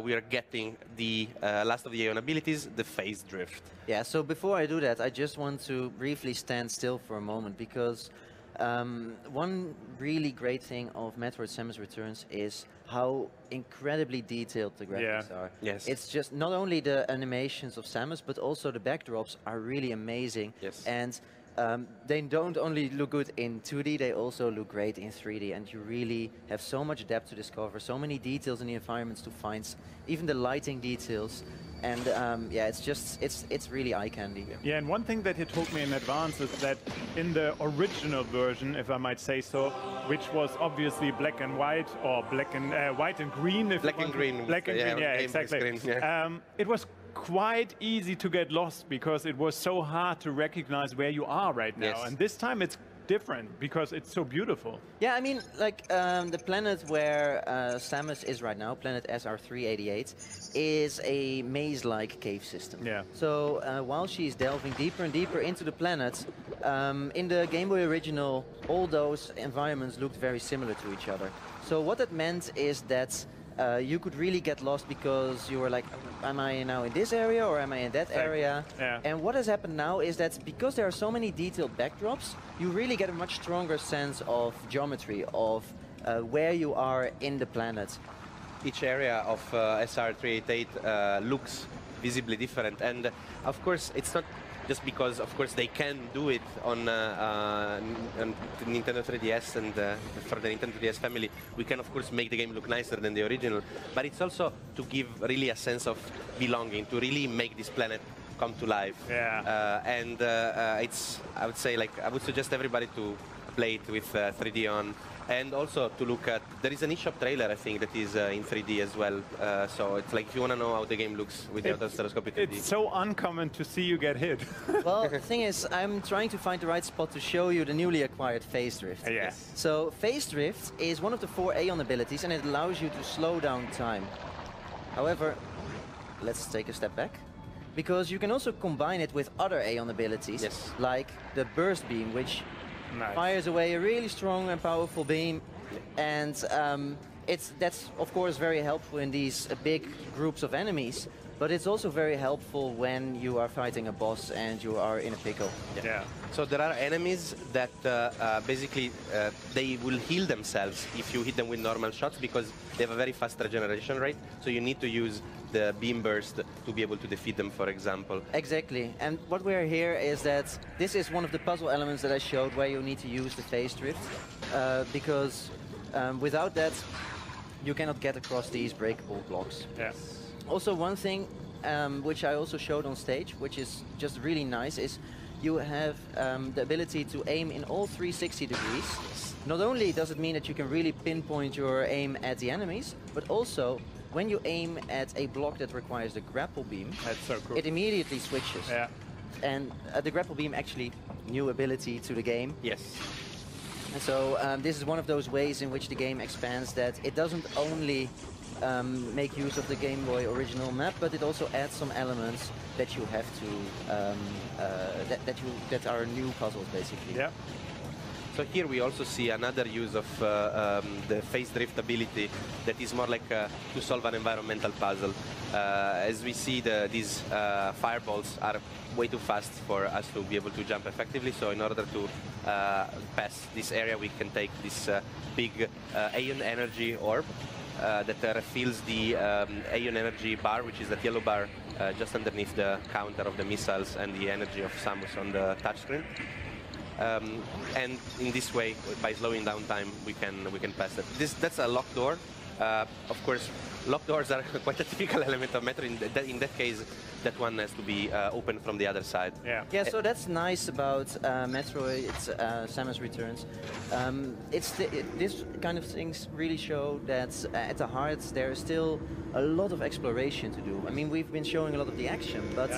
we are getting the last of the Aeon abilities, the phase drift. Yeah, so before I do that, I just want to briefly stand still for a moment, because one really great thing of Metroid Samus Returns is how incredibly detailed the graphics are. Yes. It's just not only the animations of Samus, but also the backdrops are really amazing. Yes. And they don't only look good in 2D, they also look great in 3D, and you really have so much depth to discover, so many details in the environments to find, even the lighting details. And yeah, it's really eye candy. Yeah, and one thing that he told me in advance is that in the original version, if I might say so, which was obviously black and white, or black and white and green, if Black and green. black and green, yeah, exactly. Green, yeah. It was quite easy to get lost because it was so hard to recognize where you are right now. Yes. And this time it's different because it's so beautiful. Yeah, I mean, like the planet where Samus is right now, planet SR388, is a maze-like cave system. Yeah. So while she's delving deeper and deeper into the planet, in the Game Boy original, all those environments looked very similar to each other. So what that meant is that you could really get lost because you were like, am I now in this area or am I in that area? Yeah. And what has happened now is that because there are so many detailed backdrops, you really get a much stronger sense of geometry, of where you are in the planet. Each area of SR388 looks visibly different, and of course it's not just because, of course, they can do it on Nintendo 3DS, and for the Nintendo 3DS family, we can, of course, make the game look nicer than the original. But it's also to give really a sense of belonging, to really make this planet come to life. Yeah. And it's, I would say, like, I would suggest everybody to play it with 3D on. And also to look at, there is an eShop trailer, I think, that is in 3D as well. So it's like, if you want to know how the game looks with the stereoscopic 3D. It's so uncommon to see you get hit. Well, the thing is, I'm trying to find the right spot to show you the newly acquired Phase Drift. Yes. So Phase Drift is one of the 4 Aeon abilities, and it allows you to slow down time. However, let's take a step back, because you can also combine it with other Aeon abilities, like the Burst Beam, which fires away a really strong and powerful beam, and that's of course very helpful in these big groups of enemies, but it's also very helpful when you are fighting a boss and you are in a pickle. Yeah. So there are enemies that basically they will heal themselves if you hit them with normal shots, because they have a very fast regeneration rate, so you need to use the beam burst to be able to defeat them, for example. Exactly, and what we're here is that this is one of the puzzle elements that I showed where you need to use the phase drift, because without that you cannot get across these breakable blocks. Yes. Also, one thing which I also showed on stage, which is just really nice, is you have the ability to aim in all 360 degrees. Not only does it mean that you can really pinpoint your aim at the enemies, but also when you aim at a block that requires the grapple beam, That's so cool. it immediately switches. Yeah. And the grapple beam actually new ability to the game. Yes. And so this is one of those ways in which the game expands, that it doesn't only make use of the Game Boy original map, but it also adds some elements that you have to that are new puzzles basically. Yeah. So here we also see another use of the phase drift ability that is more like to solve an environmental puzzle. As we see, these fireballs are way too fast for us to be able to jump effectively, so in order to pass this area we can take this big Aeon Energy Orb that refills the Aeon Energy bar, which is that yellow bar just underneath the counter of the missiles and the energy of Samus on the touchscreen. And in this way, by slowing down time, we can pass it. That's a locked door. Of course, locked doors are quite a typical element of Metroid. In that case, that one has to be opened from the other side. Yeah. Yeah, so that's nice about Metroid Samus Returns. This kind of things really show that at the heart there is still a lot of exploration to do. I mean, we've been showing a lot of the action, but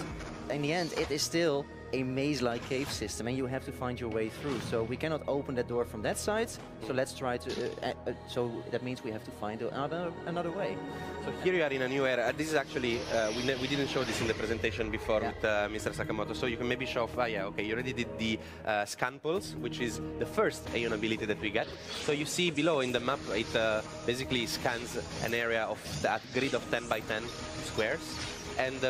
in the end, it is still a maze-like cave system, and you have to find your way through. So we cannot open that door from that side. So let's try to. So that means we have to find another way. So here you are in a new area. This is actually we didn't show this in the presentation before with Mr. Sakamoto. So you can maybe show off. Yeah, okay. You already did the scan pulse, which is the first Aeon ability that we get. So you see below in the map, it basically scans an area of that grid of 10 by 10 squares. And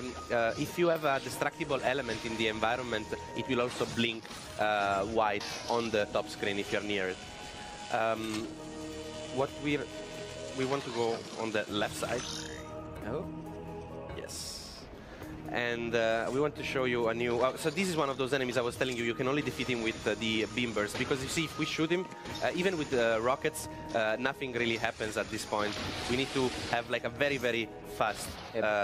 if you have a destructible element in the environment, it will also blink white on the top screen if you're near it. We want to go on the left side. Oh. Yes. And we want to show you a new... so this is one of those enemies I was telling you, you can only defeat him with the beam burst, because you see, if we shoot him, even with rockets, nothing really happens at this point. We need to have like a very, very fast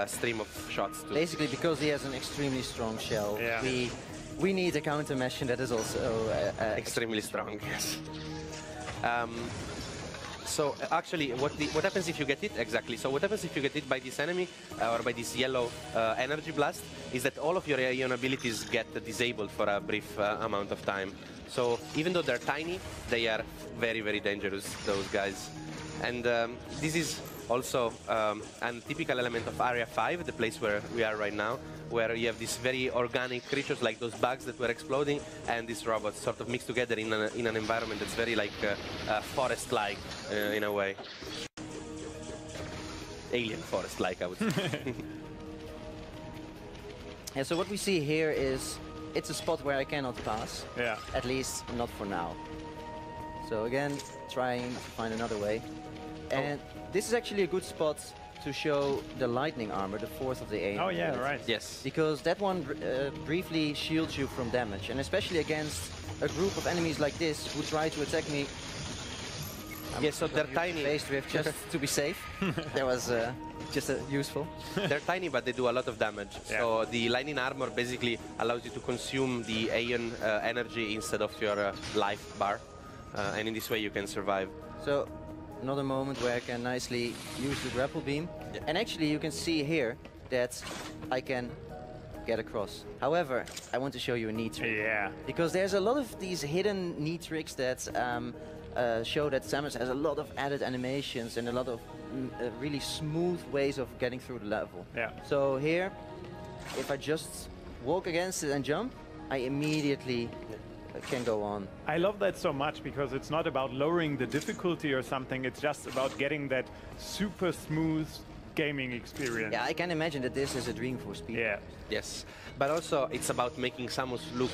stream of shots. Basically, because he has an extremely strong shell, we need a countermeasure that is also... extremely strong, yes. So actually, what happens if you get hit? Exactly. So what happens if you get hit by this enemy or by this yellow energy blast is that all of your Aeon abilities get disabled for a brief amount of time. So even though they're tiny, they are very, very dangerous, those guys. And this is also a typical element of Area 5, the place where we are right now, where you have these very organic creatures like those bugs that were exploding and these robots sort of mixed together in an environment that's very like forest-like in a way. Alien forest-like, I would say. Yeah, so what we see here is it's a spot where I cannot pass. Yeah. At least not for now. So again, trying to find another way. And this is actually a good spot to show the lightning armor, the fourth of the Aeon. Oh yeah, right. Yes. Because that one briefly shields you from damage, and especially against a group of enemies like this who try to attack me. Yes, so they're tiny. Phase drift just to be safe. That was just useful. They're tiny, but they do a lot of damage. Yeah. So the lightning armor basically allows you to consume the Aeon energy instead of your life bar, and in this way you can survive. So another moment where I can nicely use the grapple beam. Yeah. And actually you can see here that I can get across. However, I want to show you a neat trick. Yeah. Because there's a lot of these hidden neat tricks that show that Samus has a lot of added animations and a lot of really smooth ways of getting through the level. Yeah. So here, if I just walk against it and jump, I immediately can go on. I love that so much because it's not about lowering the difficulty or something, it's just about getting that super smooth gaming experience. Yeah, I can imagine that this is a dream for speed. Yeah. Yes, but also it's about making Samus look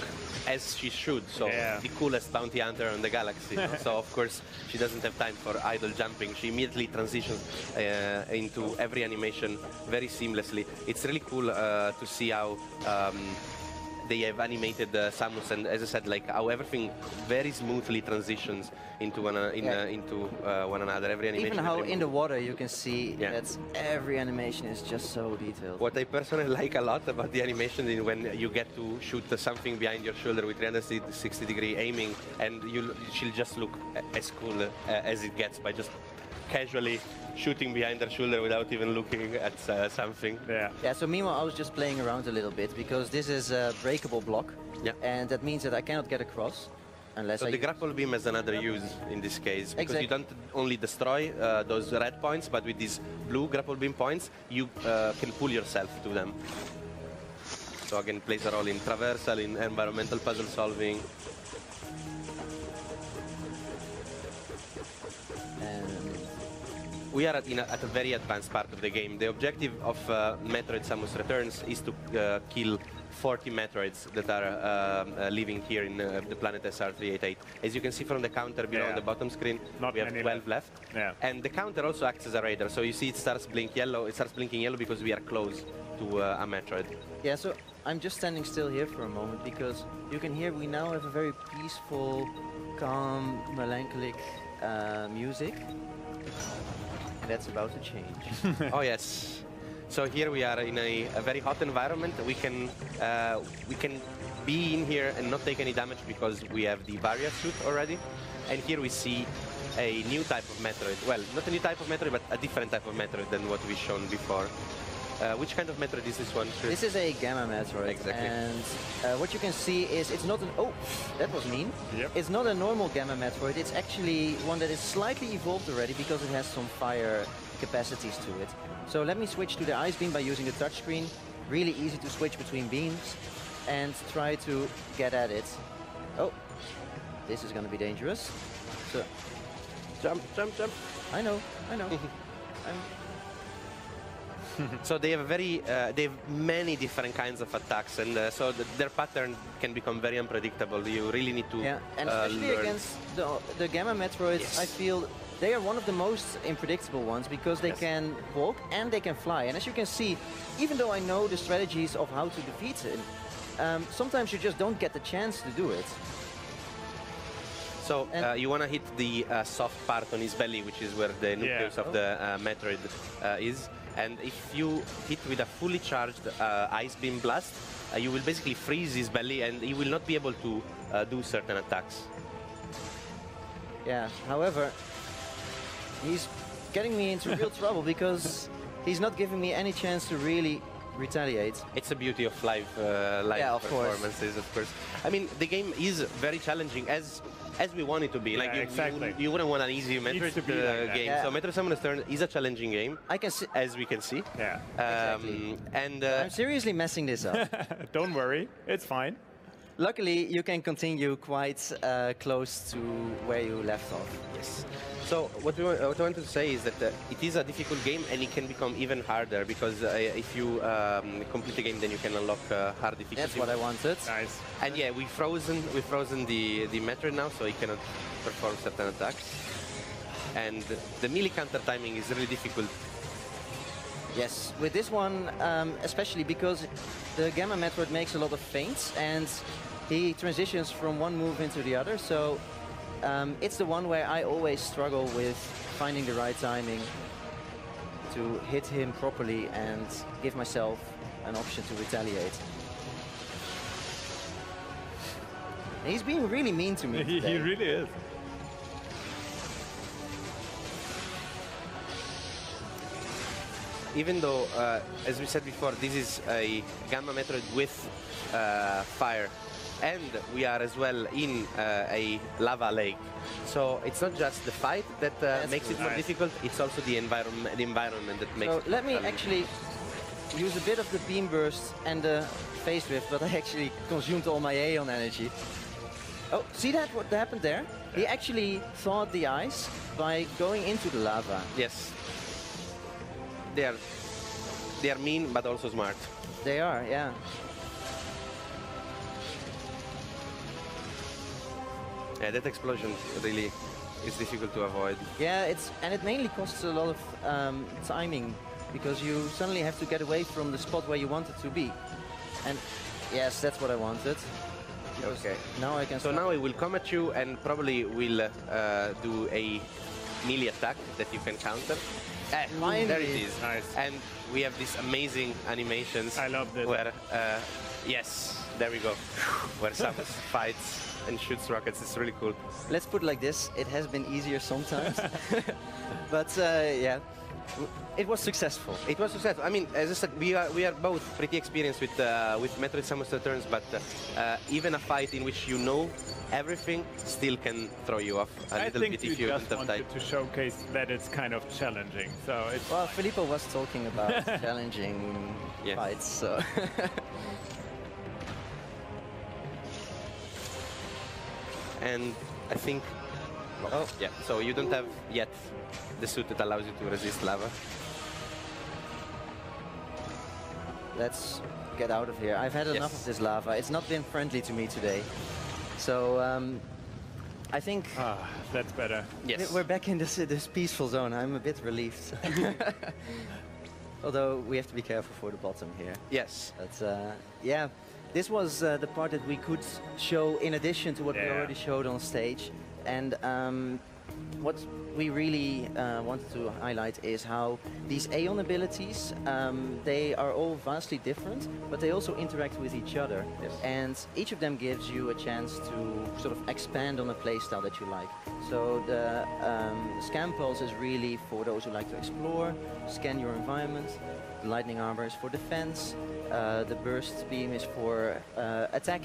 as she should, so the coolest bounty hunter in the galaxy. So of course she doesn't have time for idle jumping. She immediately transitions into every animation very seamlessly. It's really cool to see how they have animated Samus, and as I said, like how everything very smoothly transitions into one another. Every animation. Even how in the water you can see that every animation is just so detailed. What I personally like a lot about the animation is when you get to shoot something behind your shoulder with 360-degree aiming, and she'll just look as cool as it gets by just casually shooting behind her shoulder without even looking at something. Yeah, so meanwhile I was just playing around a little bit because this is a breakable block, and that means that I cannot get across unless the grapple beam has another use in this case, because you don't only destroy those red points, but with these blue grapple beam points you can pull yourself to them. So again, plays a role in traversal, in environmental puzzle solving. We are at a very advanced part of the game. The objective of Metroid Samus Returns is to kill 40 Metroids that are living here in the planet SR388. As you can see from the counter below on the bottom screen, we have 12 left. And the counter also acts as a radar. So you see it starts blinking yellow. It starts blinking yellow because we are close to a Metroid. Yeah, so I'm just standing still here for a moment because you can hear we now have a very peaceful, calm, melancholic music. That's about to change. Oh yes. So here we are in a very hot environment. We can be in here and not take any damage because we have the barrier suit already. And here we see a new type of Metroid. Well, not a new type of Metroid, but a different type of Metroid than what we've shown before. Which kind of Metroid is this one? Chris? This is a Gamma Metroid. Exactly. And what you can see is it's not an... Oh, that was mean. Yep. It's not a normal Gamma Metroid. It's actually one that is slightly evolved already because it has some fire capacities to it. So let me switch to the Ice Beam by using the touchscreen. Really easy to switch between beams and try to get at it. Oh, this is going to be dangerous. So, Jump, jump, jump. I know. So they have they have many different kinds of attacks, and so their pattern can become very unpredictable. You really need to Yeah, and especially learn. against the Gamma Metroids, Yes. I feel they are one of the most unpredictable ones because they Yes. can walk and they can fly. And as you can see, even though I know the strategies of how to defeat him, sometimes you just don't get the chance to do it. So And- you want to hit the soft part on his belly, which is where the nucleus of the Metroid is. And if you hit with a fully charged Ice Beam Blast, you will basically freeze his belly and he will not be able to do certain attacks. Yeah, however, he's getting me into real trouble because he's not giving me any chance to really retaliate. It's the beauty of live Yeah, of course. performances, of course. I mean, the game is very challenging as we want it to be. Yeah, Like exactly. you wouldn't want an easy Metroid to be like that. game. Yeah. So Metroid Samus Returns is a challenging game, I can see. as we can see. Yeah. Exactly. And I'm seriously messing this up. Don't worry, it's fine. Luckily, you can continue quite close to where you left off. yes. So what I want to say is that it is a difficult game, and it can become even harder because if you complete the game, then you can unlock hard difficulty. That's what I wanted. Nice. And yeah, we've frozen the Metroid now, so he cannot perform certain attacks. And the melee counter timing is really difficult. Yes, with this one, especially because the Gamma Metroid makes a lot of feints and he transitions from one move into the other, so it's the one where I always struggle with finding the right timing to hit him properly and give myself an option to retaliate. He's being really mean to me He today. really is. Even though, as we said before, this is a Gamma Metroid with fire, and we are as well in a lava lake. So it's not just the fight that makes it more Nice. difficult, it's also the environment that makes So it let me challenging. actually use a bit of the beam burst and the phase drift, but I actually consumed all my Aeon energy. Oh, see that? What happened there? He actually thawed the ice by going into the lava. Yes. They are mean, but also smart. They are, yeah. Yeah, that explosion really is difficult to avoid. Yeah, and it mainly costs a lot of timing because you suddenly have to get away from the spot where you want it to be. And yes, that's what I wanted. Because Okay. now I can So now it will come at you and probably will do a melee attack that you can counter. Finally. There it is. Nice. And we have these amazing animations. I love this. Where, yes, there we go. Where Samus fights and shoots rockets. It's really cool. Let's put it like this, it has been easier sometimes. But yeah, it was successful. It was successful. I mean, as I said, we are both pretty experienced with Metroid Samus Returns, but even a fight in which you know everything still can throw you off a I little think bit you if you just don't have time. wanted to showcase that it's kind of challenging. So it's Well, Filippo was talking about challenging Yes. fights, so... And I think, Oh. yeah, so you don't have yet the suit that allows you to resist lava. Let's get out of here. I've had enough Yes. of this lava. It's not been friendly to me today. So I think that's better. Yes. we're back in this peaceful zone. I'm a bit relieved. Although we have to be careful for the bottom here. Yes. But yeah, this was the part that we could show in addition to what we Yeah. already showed on stage. And what we really wanted to highlight is how these Aeon abilities, they are all vastly different, but they also interact with each other. Yes. And each of them gives you a chance to sort of expand on a playstyle that you like. So the Scan Pulse is really for those who like to explore, scan your environment. The Lightning Armor is for defense. The Burst Beam is for attack.